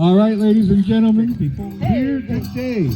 All right, ladies and gentlemen, people here today.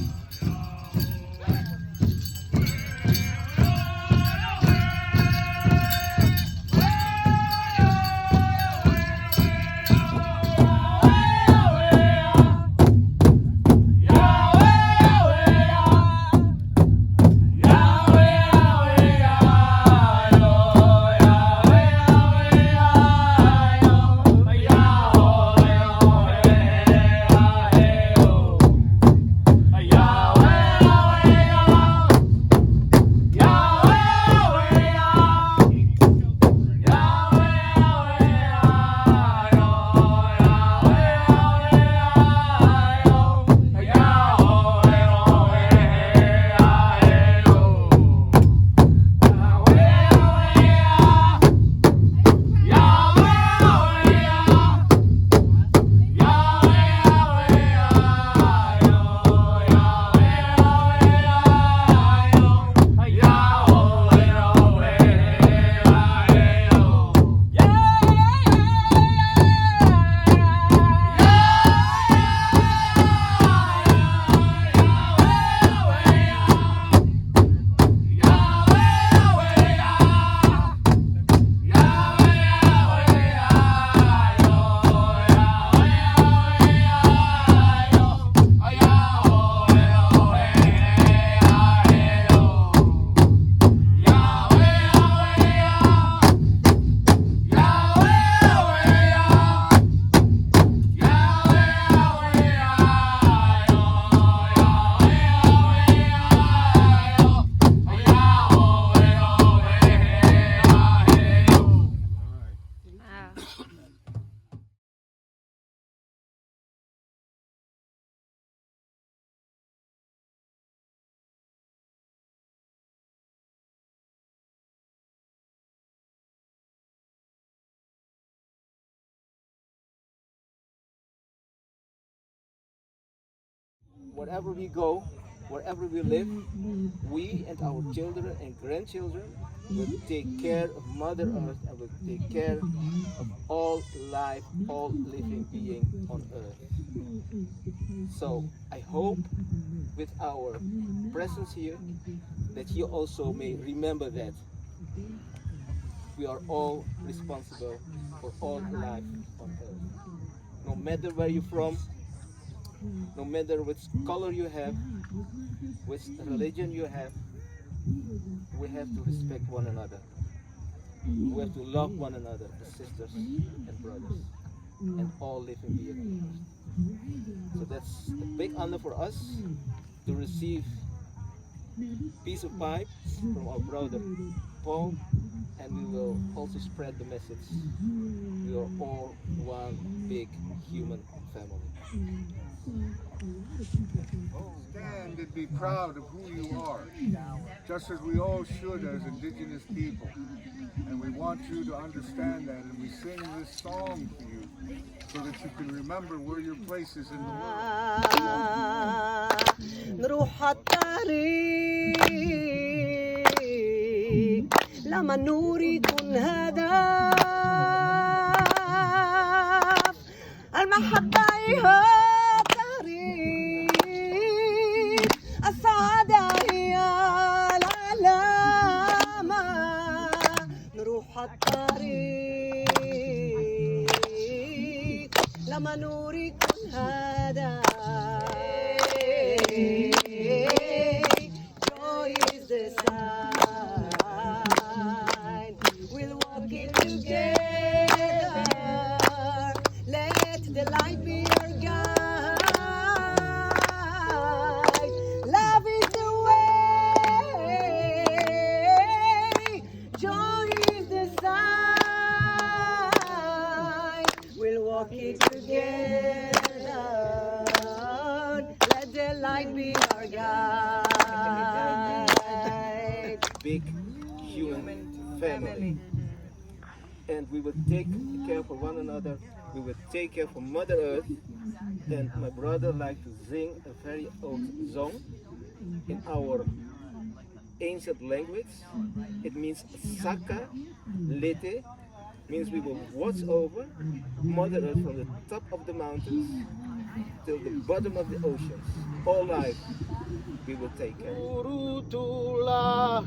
Wherever we go, wherever we live, we and our children and grandchildren will take care of Mother Earth and will take care of all life, all living being on Earth. So I hope with our presence here that you also may remember that we are all responsible for all life on Earth. No matter where you're from, no matter which color you have, which religion you have, we have to respect one another. We have to love one another as sisters and brothers and all living beings. So that's a big honor for us to receive piece of pipe from our brother Paul, and we will also spread the message. We are all one big human family. Stand and be proud of who you are, just as we all should as indigenous people. And we want you to understand that, and we sing this song to you so that you can remember where your place is in the world. نروح الطريق لما النور يكون هدف المحبة هي الطريق السعادة هي العلامة نروح الطريق لما النور يكون هدف Joy is the sign. We'll walk it together. Let the light be our guide. Love is the way. Joy is the sign. We'll walk it together. Let the light be our guide. Big human family. And we will take care for one another. We will take care for Mother Earth. And my brother likes to sing a very old song in our ancient language. It means Saka Lete, means we will watch over Mother Earth from the top of the mountains till the bottom of the oceans. All life we will take care. Urutula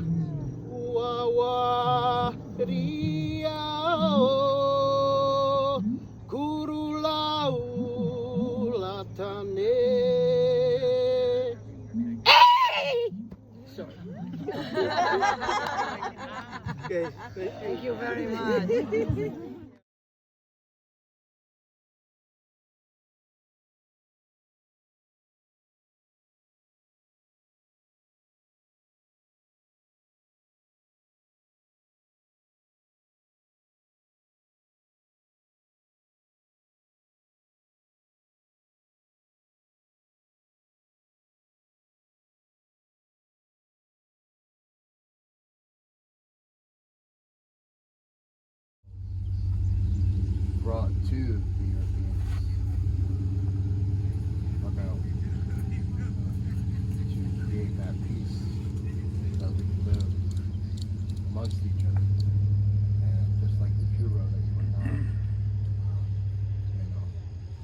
wawa riao kurula ulatane. Sorry. Okay. Thank you very much. Brought to the Europeans about to create that peace that we can live amongst each other. And just like the Puro that you were on,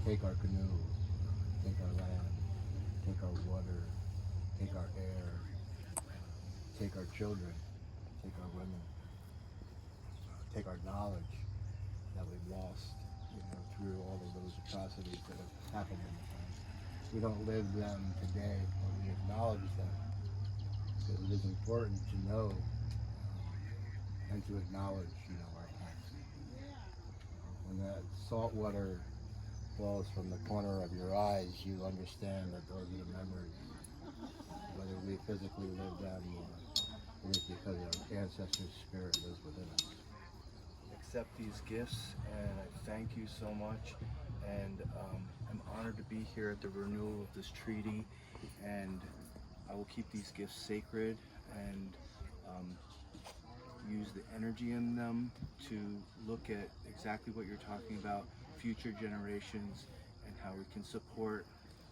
take our canoe, take our land, take our water, take our air, take our children, take our women, take our knowledge that we've lost, through all of those atrocities that have happened in the past. We don't live them today, but we acknowledge them. Because it is important to know and to acknowledge, our past. When that salt water falls from the corner of your eyes, you understand that those are the memories. Whether we physically live them or it is because our ancestors' spirit lives within us. Accept these gifts, and I thank you so much, and I'm honored to be here at the renewal of this treaty, and I will keep these gifts sacred and use the energy in them to look at exactly what you're talking about, future generations, and how we can support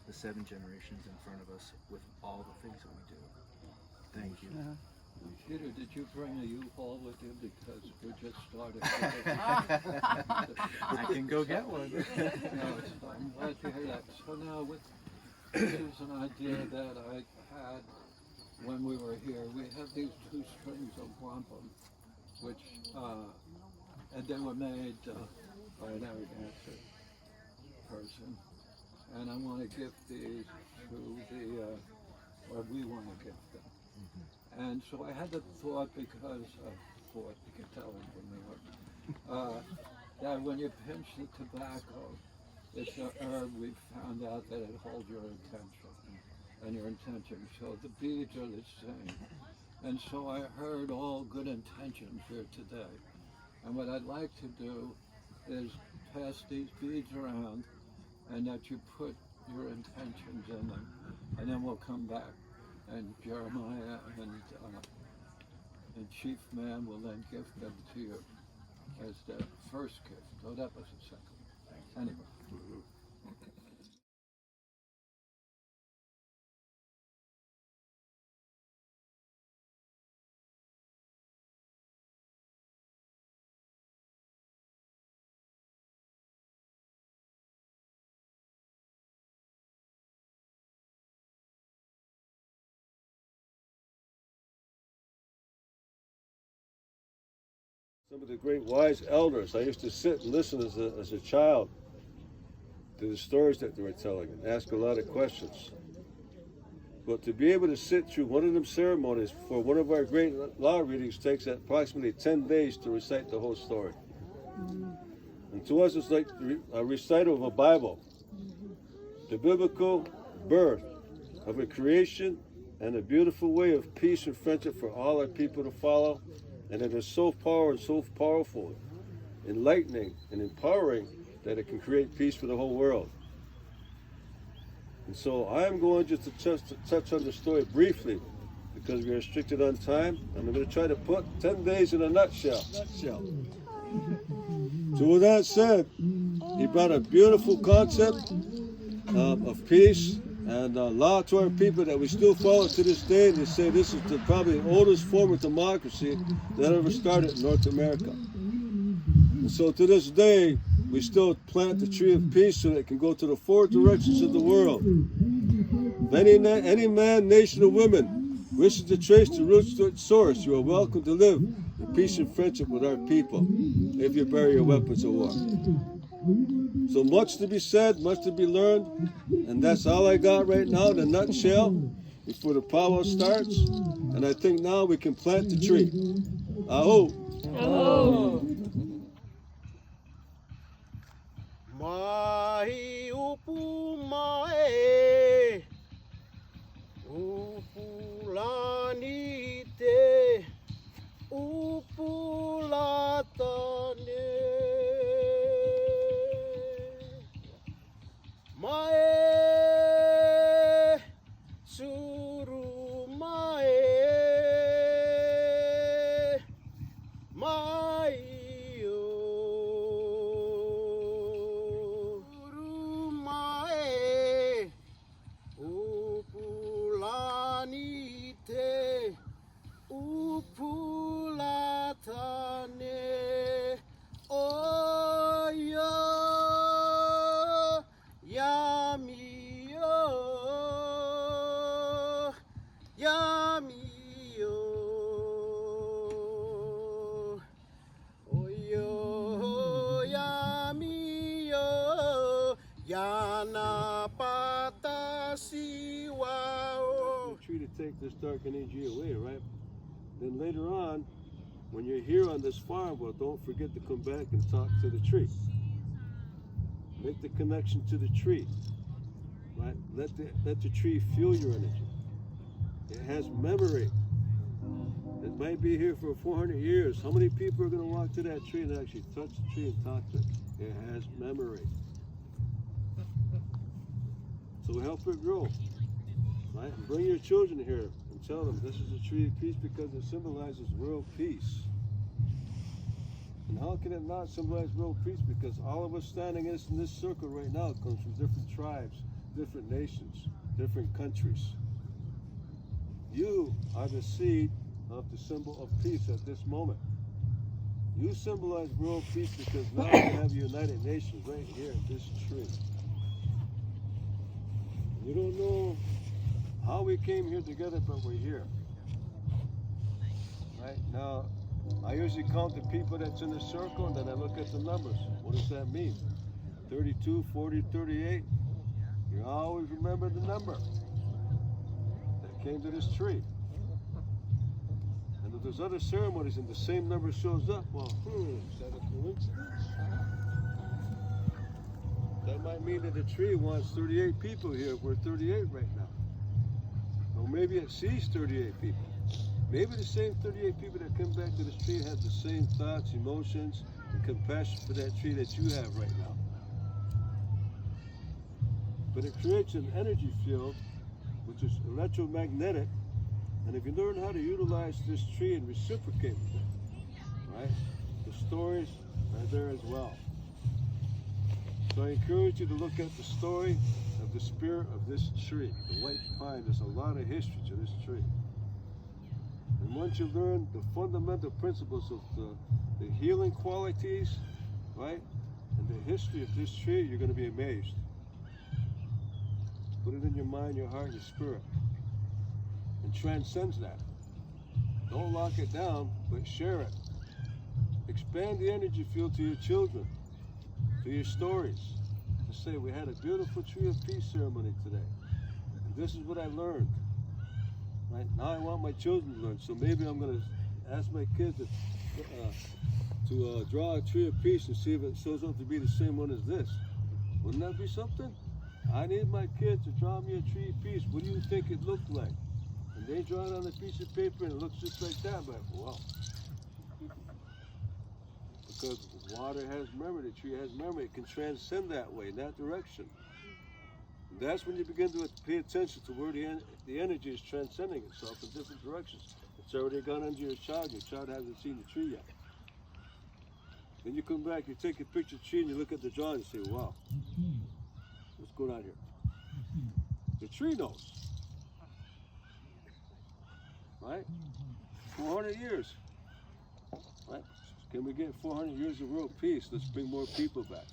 the 7 generations in front of us with all the things that we do. Thank you. Peter, did you bring a U-Haul with you? Because we just started. I can go get one. No, I'm glad to hear that. So now, this is an idea that I had when we were here. We have these 2 strings of wampum, which, and they were made by an Narragansett person. And I want to give these to or we want to give them. And so I had the thought, because you can tell I'm from New York, that when you pinch the tobacco, it's an herb we found out that it holds your attention and your intention. So the beads are the same. And so I heard all good intentions here today. And what I'd like to do is pass these beads around, and that you put your intentions in them, and then we'll come back. And Jeremiah and Chief Man will then give them to you as the first gift. So that was the second one. Anyway. Some of the great wise elders, I used to sit and listen as a child to the stories that they were telling and ask a lot of questions. But to be able to sit through one of them ceremonies for one of our great law readings takes approximately 10 days to recite the whole story. And to us, it's like a recital of a Bible. The biblical birth of a creation and a beautiful way of peace and friendship for all our people to follow. And it is so powerful, enlightening, and empowering that it can create peace for the whole world. And so I'm going just to touch on the story briefly, because we are restricted on time. And I'm going to try to put 10 days in a nutshell. So with that said, he brought a beautiful concept of peace and law to our people that we still follow to this day. They say this is probably the oldest form of democracy that ever started in North America. And so to this day, we still plant the tree of peace so that it can go to the four directions of the world. If any man, nation, or woman wishes to trace the roots to its source, you are welcome to live in peace and friendship with our people, if you bury your weapons of war. So much to be said, much to be learned, and that's all I got right now in a nutshell before the powwow starts. And I think now we can plant the tree. Aho! Mahi upu mae, upulani te, upulatane. Mae, suru mae, mae yo. Suru mae, upulani te, upulatane. Oh yo, yummy yo, yummy yo. Oh yo, yummy yo, yana patasi wao. Tree to take this dark energy away, right? Then later on, when you're here on this farm, well, don't forget to come back and talk to the tree. Make the connection to the tree, right? Let the tree feel your energy. It has memory. It might be here for 400 years. How many people are going to walk to that tree and actually touch the tree and talk to it? It has memory. So help it grow, right? And bring your children here and tell them this is a tree of peace because it symbolizes world peace. And how can it not symbolize world peace? Because all of us standing in this circle right now comes from different tribes, different nations, different countries. You are the seed of the symbol of peace at this moment. You symbolize world peace because now we have United Nations right here in this tree. You don't know how we came here together, but we're here. Right? Now, I usually count the people that's in the circle and then I look at the numbers. What does that mean? 32, 40, 38. You always remember the number that came to this tree. And if there's other ceremonies and the same number shows up, well, is that a coincidence? That might mean that the tree wants 38 people here if we're 38 right now. Or maybe it sees 38 people. Maybe the same 38 people that come back to this tree have the same thoughts, emotions, and compassion for that tree that you have right now. But it creates an energy field which is electromagnetic, and if you learn how to utilize this tree and reciprocate with it, right, the stories are there as well. So I encourage you to look at the story of the spirit of this tree, the white pine. There's a lot of history to this tree. And once you learn the fundamental principles of the healing qualities, right, and the history of this tree, you're going to be amazed. Put it in your mind, your heart, your spirit, and transcends that. Don't lock it down, but share it. Expand the energy field to your children, to your stories. To say, we had a beautiful Tree of Peace ceremony today, and this is what I learned. Right now, I want my children to learn. So maybe I'm going to ask my kids to draw a Tree of Peace and see if it shows up to be the same one as this. Wouldn't that be something? I need my kids to draw me a Tree of Peace. What do you think it looked like? And they draw it on a piece of paper and it looks just like that. But wow. Because water has memory, the tree has memory. It can transcend that way, in that direction. And that's when you begin to pay attention to where the energy is transcending itself in different directions. It's already gone under your child hasn't seen the tree yet. Then you come back, you take a picture of the tree and you look at the drawing and say, wow, what's going on here? The tree knows. Right? 400 years. Right? Can we get 400 years of world peace? Let's bring more people back,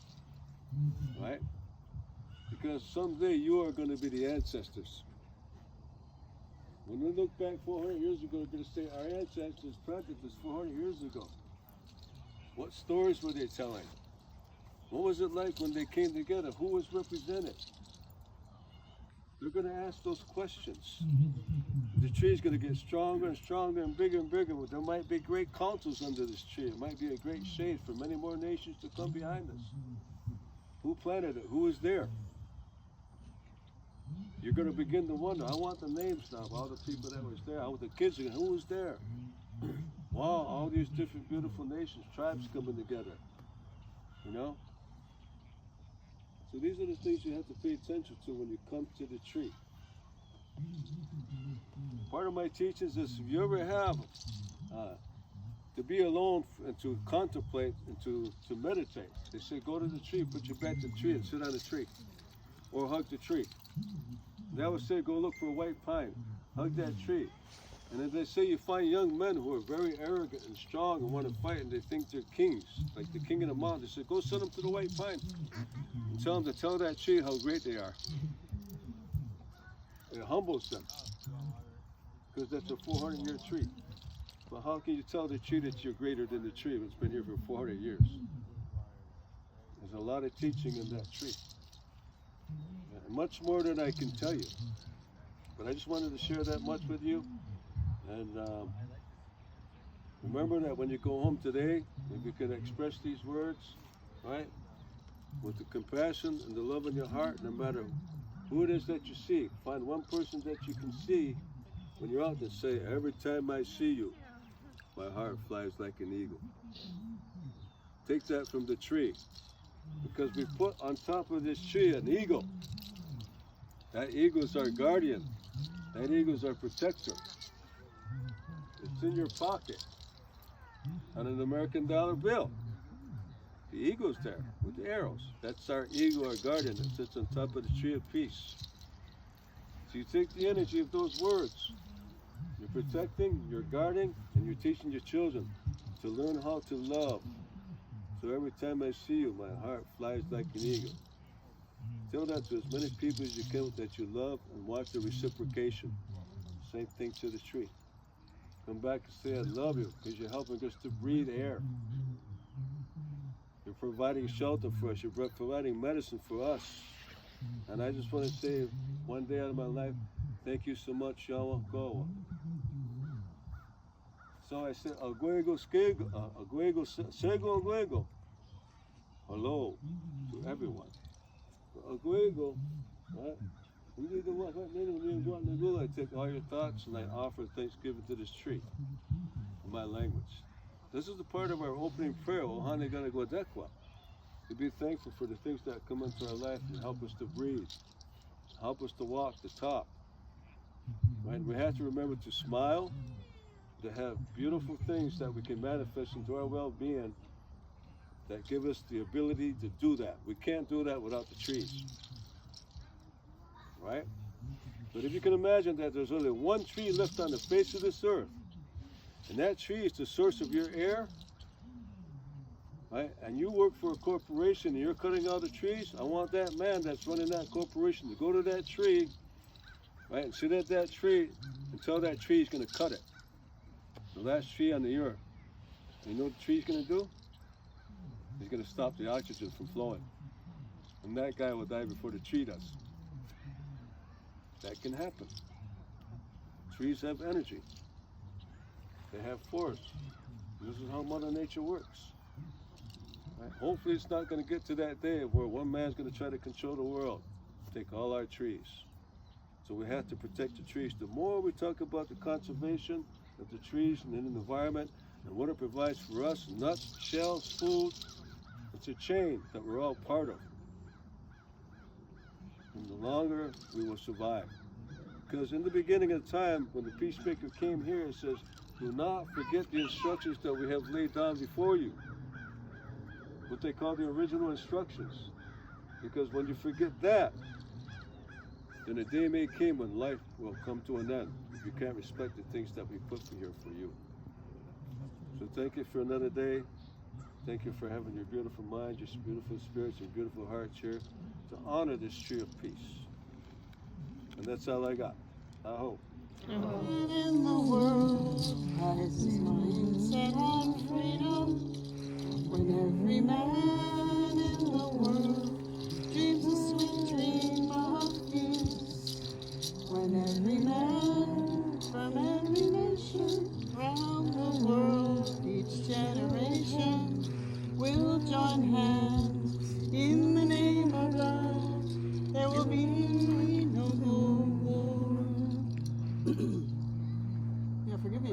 right? Because someday you are going to be the ancestors. When we look back 400 years ago, we're going to say our ancestors planted this 400 years ago. What stories were they telling? What was it like when they came together? Who was represented? They're going to ask those questions. The tree is going to get stronger and stronger and bigger. There might be great councils under this tree. It might be a great shade for many more nations to come behind us. Who planted it? Who was there? You're going to begin to wonder. I want the names now of all the people that was there. I want the kids again. Who was there? Wow, all these different beautiful nations, tribes coming together. You know? So these are the things you have to pay attention to when you come to the tree. Part of my teachings is if you ever have to be alone and to contemplate and to meditate, they say go to the tree, put your back to the tree and sit on the tree. Or hug the tree. They always say go look for a white pine, hug that tree. And then they say you find young men who are very arrogant and strong and want to fight and they think they're kings, like the king of the mountain. They say go send them to the white pine and tell them to tell that tree how great they are. It humbles them because that's a 400-year tree. But how can you tell the tree that you're greater than the tree that's been here for 400 years? There's a lot of teaching in that tree. Much more than I can tell you. But I just wanted to share that much with you. And remember that when you go home today, if you can express these words, right? With the compassion and the love in your heart, no matter who it is that you see. Find one person that you can see when you're out there. Say, every time I see you, my heart flies like an eagle. Take that from the tree. Because we put on top of this tree an eagle. That eagle is our guardian. That eagle is our protector. It's in your pocket on an American dollar bill. The eagle's there with the arrows. That's our eagle, our guardian, that sits on top of the tree of peace. So you take the energy of those words. You're protecting, you're guarding, and you're teaching your children to learn how to love. So every time I see you, my heart flies like an eagle. Tell that to as many people as you can that you love and watch the reciprocation. Same thing to the tree. Come back and say, I love you, because you're helping us to breathe air. You're providing shelter for us. You're providing medicine for us. And I just want to say, one day out of my life, thank you so much, Yawa Goa. So I said, Aguego Skego, Aguego Sego Aguego. Hello to everyone. Aguego, right? We need to walk right now. I take all your thoughts and I offer thanksgiving to this tree in my language. This is the part of our opening prayer, Ohane Gana Godekwa. To be thankful for the things that come into our life and help us to breathe, help us to walk, to talk. Right? We have to remember to smile, to have beautiful things that we can manifest into our well-being that give us the ability to do that. We can't do that without the trees. Right? But if you can imagine that there's only one tree left on the face of this earth, and that tree is the source of your air, right? And you work for a corporation and you're cutting all the trees, I want that man that's running that corporation to go to that tree, right, and sit at that tree and tell that tree he's going to cut it. The last tree on the earth. And you know what the tree's going to do? He's going to stop the oxygen from flowing. And that guy will die before the tree does. That can happen. Trees have energy. They have force. This is how Mother Nature works. Right? Hopefully it's not going to get to that day where one man's going to try to control the world, take all our trees. So we have to protect the trees. The more we talk about the conservation of the trees and the environment and what it provides for us, nuts, shells, food, it's a chain that we're all part of. And the longer we will survive. Because in the beginning of time, when the peacemaker came here, it says, do not forget the instructions that we have laid down before you. What they call the original instructions. Because when you forget that, then a day may come when life will come to an end if you can't respect the things that we put here for you. So thank you for another day. Thank you for having your beautiful mind, your beautiful spirits, and beautiful hearts here to honor this tree of peace. And that's all I got. I hope. In the world has his mind set on freedom, when every man in the world dreams a sweet dream of peace, when every man from every nation round the world, each generation will join hands in the name of love, there will be no more war. Yeah, forgive me.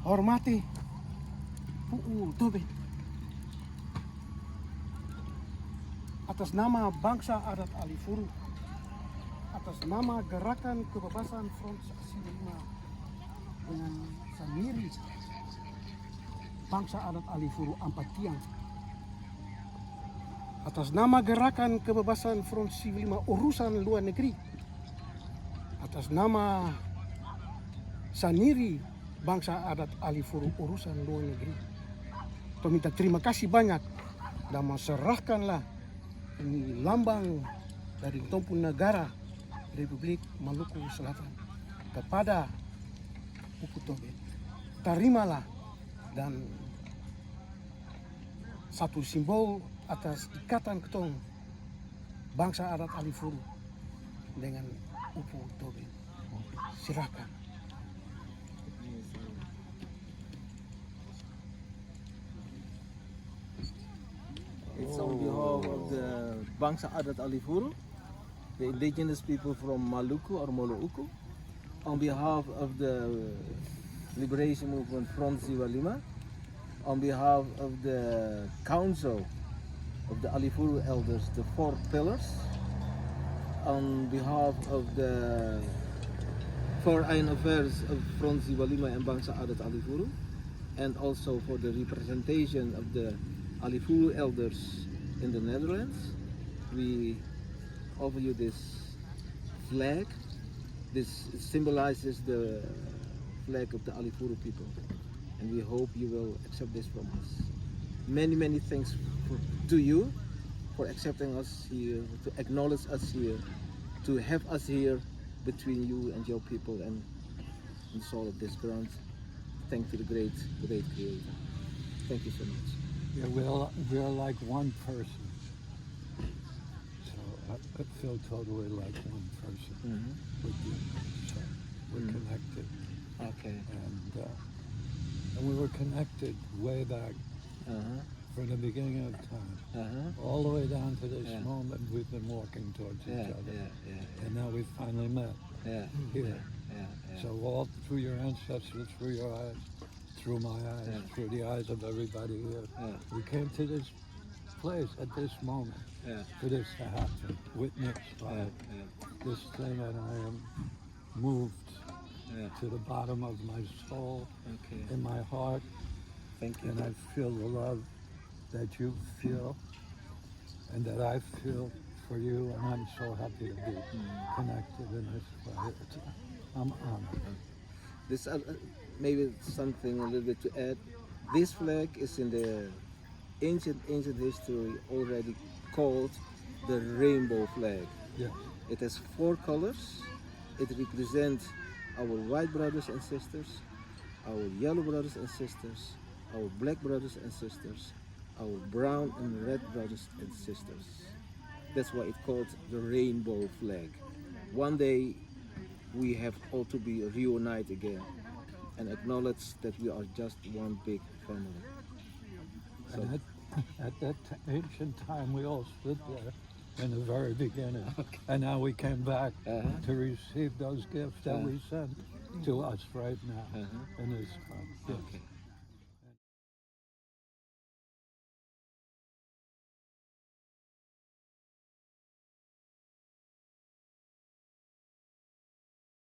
Hormati Pu'u Tobe. Atas nama bangsa adat Alifuru, atas nama Gerakan Kebebasan Front Aksi 5 dengan sendiri bangsa adat Alifuru Ampatiang, atas nama Gerakan Kebebasan Front Sivil 5 Urusan Luar Negeri, atas nama Saniri bangsa adat Alifuru Urusan Luar Negeri, peminta terima kasih banyak dan maserahkanlah ini lambang dari Tompun Negara Republik Maluku Selatan kepada Pupu Tobe. Terimalah dan satu simbol atas ikatan ketong bangsa adat Alifuru dengan Pupu Tobe. Silakan. It's on behalf of the Bangsa Adat Alifuru, the indigenous people from Maluku or Moluku, on behalf of the Liberation Movement Front Siwalima, on behalf of the Council of the Alifuru Elders, the Four Pillars, on behalf of the Foreign Affairs of Front Siwalima and Bangsa Adat Alifuru, and also for the representation of the Alifuru elders in the Netherlands, we offer you this flag. This symbolizes the flag of the Alifuru people, and we hope you will accept this from us. Many, many thanks to you for accepting us here, to acknowledge us here, to have us here between you and your people and the soul of this ground. Thank to the great Creator. Thank you so much. Yeah, we're like one person. So I feel totally like one person with you. So we're connected. Okay. And we were connected way back from the beginning of time. All the way down to this moment, we've been walking towards each other. And now we finally met here. So all through your ancestors, through your eyes, through my eyes, through the eyes of everybody here. We came to this place at this moment for this to happen, witnessed by this thing, and I am moved to the bottom of my soul, in my heart. Thank you. And I feel the love that you feel and that I feel for you, and I'm so happy to be connected in this way. I'm honored. This maybe something a little bit to add. This flag is in the ancient history already called the rainbow flag. Yes. It has 4 colors. It represents our white brothers and sisters, our yellow brothers and sisters, our black brothers and sisters, our brown and red brothers and sisters. That's why it's called the rainbow flag. One day we have all to be reunited again and acknowledge that we are just one big family. So, And at that ancient time, we all stood there in the very beginning. And now we came back to receive those gifts that we sent to us right now in this time. Yes. okay.